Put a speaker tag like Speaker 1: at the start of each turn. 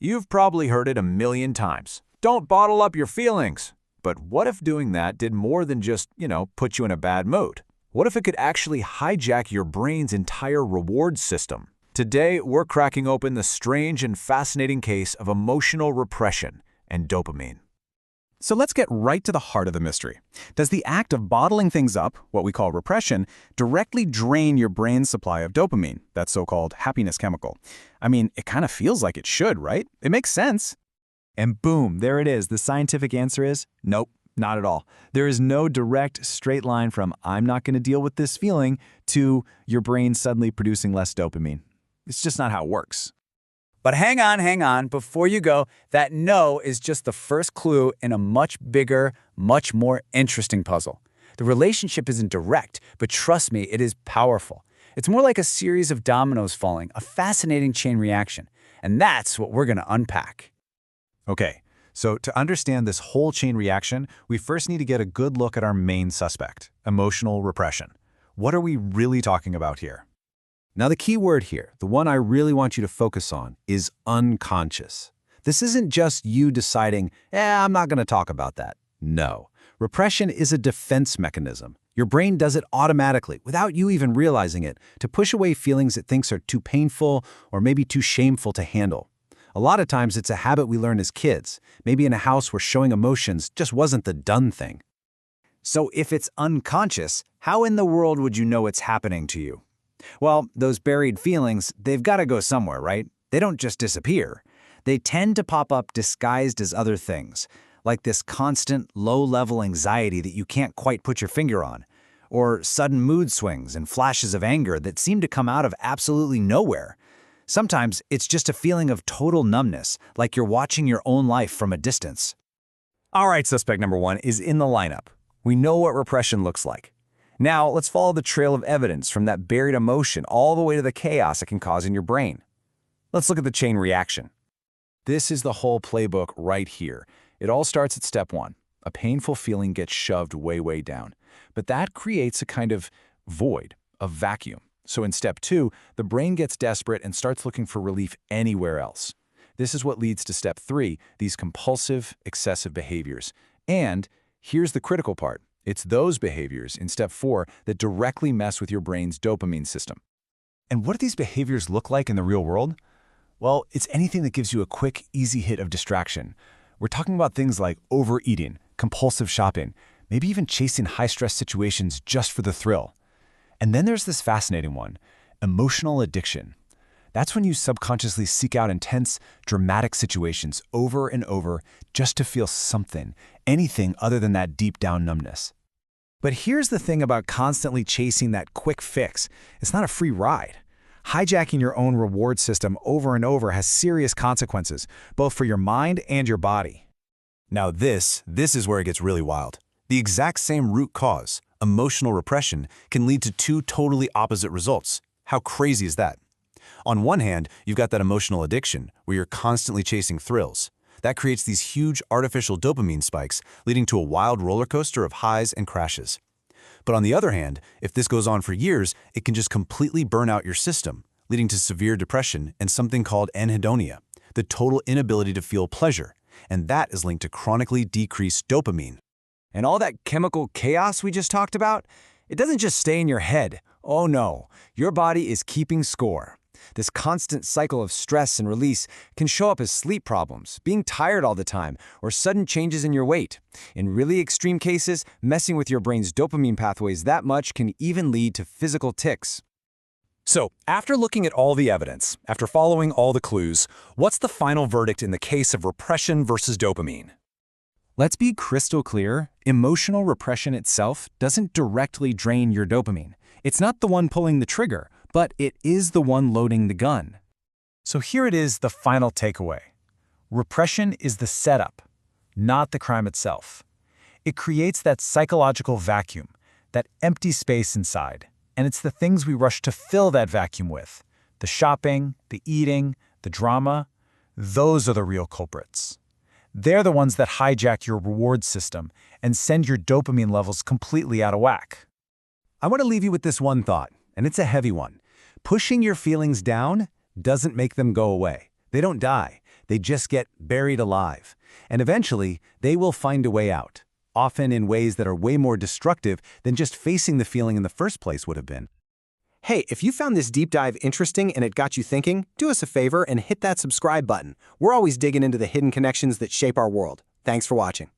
Speaker 1: You've probably heard it a million times. Don't bottle up your feelings. But what if doing that did more than just, put you in a bad mood? What if it could actually hijack your brain's entire reward system? Today, we're cracking open the strange and fascinating case of emotional repression and dopamine.
Speaker 2: So let's get right to the heart of the mystery. Does the act of bottling things up, what we call repression, directly drain your brain's supply of dopamine, that so-called happiness chemical? I mean, it kind of feels like it should, right? It makes sense.
Speaker 3: And boom, there it is. The scientific answer is nope, not at all. There is no direct, straight line from I'm not going to deal with this feeling to your brain suddenly producing less dopamine. It's just not how it works.
Speaker 4: But hang on, before you go, that no is just the first clue in a much bigger, much more interesting puzzle. The relationship isn't direct, but trust me, it is powerful. It's more like a series of dominoes falling, a fascinating chain reaction. And that's what we're going to unpack.
Speaker 2: Okay, so to understand this whole chain reaction, we first need to get a good look at our main suspect, emotional repression. What are we really talking about here? Now, the key word here, the one I really want you to focus on, is unconscious. This isn't just you deciding, I'm not going to talk about that. No. Repression is a defense mechanism. Your brain does it automatically, without you even realizing it, to push away feelings it thinks are too painful or maybe too shameful to handle. A lot of times it's a habit we learn as kids, maybe in a house where showing emotions just wasn't the done thing.
Speaker 4: So if it's unconscious, how in the world would you know it's happening to you? Well, those buried feelings, they've got to go somewhere, right? They don't just disappear. They tend to pop up disguised as other things, like this constant, low-level anxiety that you can't quite put your finger on, or sudden mood swings and flashes of anger that seem to come out of absolutely nowhere. Sometimes it's just a feeling of total numbness, like you're watching your own life from a distance.
Speaker 3: All right, suspect number one is in the lineup. We know what repression looks like. Now, let's follow the trail of evidence from that buried emotion all the way to the chaos it can cause in your brain. Let's look at the chain reaction.
Speaker 2: This is the whole playbook right here. It all starts at step one. A painful feeling gets shoved way, way down. But that creates a kind of void, a vacuum. So in step two, the brain gets desperate and starts looking for relief anywhere else. This is what leads to step three, these compulsive, excessive behaviors. And here's the critical part. It's those behaviors in step four that directly mess with your brain's dopamine system. And what do these behaviors look like in the real world? Well, it's anything that gives you a quick, easy hit of distraction. We're talking about things like overeating, compulsive shopping, maybe even chasing high-stress situations just for the thrill. And then there's this fascinating one, emotional addiction. That's when you subconsciously seek out intense, dramatic situations over and over just to feel something, anything other than that deep-down numbness. But here's the thing about constantly chasing that quick fix. It's not a free ride. Hijacking your own reward system over and over has serious consequences, both for your mind and your body. Now this is where it gets really wild. The exact same root cause, emotional repression, can lead to two totally opposite results. How crazy is that? On one hand, you've got that emotional addiction, where you're constantly chasing thrills. That creates these huge artificial dopamine spikes, leading to a wild roller coaster of highs and crashes. But on the other hand, if this goes on for years, it can just completely burn out your system, leading to severe depression and something called anhedonia, the total inability to feel pleasure. And that is linked to chronically decreased dopamine.
Speaker 4: And all that chemical chaos we just talked about, it doesn't just stay in your head. Oh no, your body is keeping score. This constant cycle of stress and release can show up as sleep problems, being tired all the time, or sudden changes in your weight. In really extreme cases, messing with your brain's dopamine pathways that much can even lead to physical tics.
Speaker 3: So, after looking at all the evidence, after following all the clues, what's the final verdict in the case of repression versus dopamine?
Speaker 2: Let's be crystal clear, emotional repression itself doesn't directly drain your dopamine. It's not the one pulling the trigger, but it is the one loading the gun. So here it is, the final takeaway. Repression is the setup, not the crime itself. It creates that psychological vacuum, that empty space inside, and it's the things we rush to fill that vacuum with. The shopping, the eating, the drama, those are the real culprits. They're the ones that hijack your reward system and send your dopamine levels completely out of whack. I want to leave you with this one thought, and it's a heavy one. Pushing your feelings down doesn't make them go away. They don't die.
Speaker 3: They just get buried alive. And eventually, they will find a way out, often in ways that are way more destructive than just facing the feeling in the first place would have been.
Speaker 5: Hey, if you found this deep dive interesting and it got you thinking, do us a favor and hit that subscribe button. We're always digging into the hidden connections that shape our world. Thanks for watching.